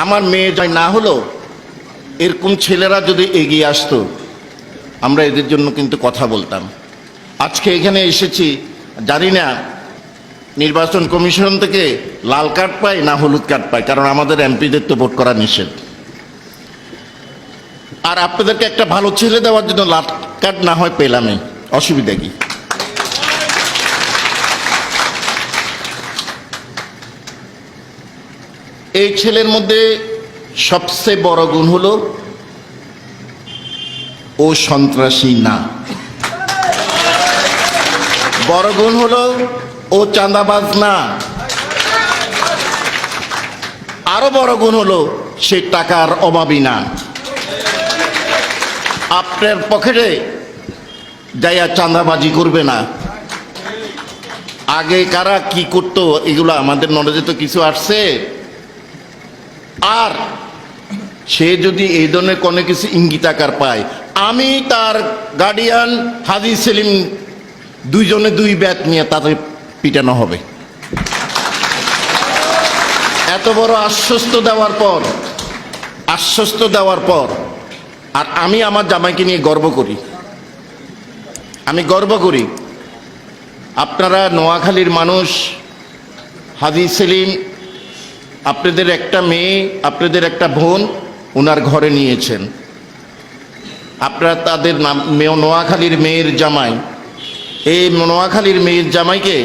আমার মেয়ে জয় না হলো, এরকম ছেলেরা যদি এগিয়ে আসতো, আমরা এদের জন্য কিন্তু কথা বলতাম। আজকে এখানে এসেছি, জানি না নির্বাচন কমিশন থেকে লাল কার্ড পায় না হলুদ কার্ড পায়, কারণ আমাদের এমপিদের তো ভোট করা নিষেধ। আর আপনাদেরকে একটা ভালো ছেলে দেওয়ার জন্য লাল কার্ড না হয় পেলামই, অসুবিধা কি? এই ছেলের মধ্যে সবচেয়ে বড় গুণ হলো ও সন্ত্রাসী না। বড় গুণ হলো ও চাঁদাবাজ না। আরো বড় গুণ হলো সে টাকার অভাবী না। আপনার পকেটে যাইয়া চাঁদাবাজি করবে না। আগে কারা কি করতো এগুলো আমাদের নলেজে তো কিছু আসছে। আর সে যদি এই ধরনের কোনো কিছু ইঙ্গিতাকার পায়, আমি তার গার্ডিয়ান হাজি সেলিম দুইজনে দুই ব্যাট নিয়ে তাদের পিটানো হবে। এত বড় আশ্বস্ত দেওয়ার পর আর আমি আমার জামাইকে নিয়ে গর্ব করি। আপনারা নোয়াখালীর মানুষ, হাজি সেলিম আপনাদের একটা মেয়ে, আপনাদের একটা বোন ওনার ঘরে নিয়েছেন। আপনারা তাদের নাম নোয়াখালীর মেয়ের জামাই। এই নোয়াখালীর মেয়ের জামাইকে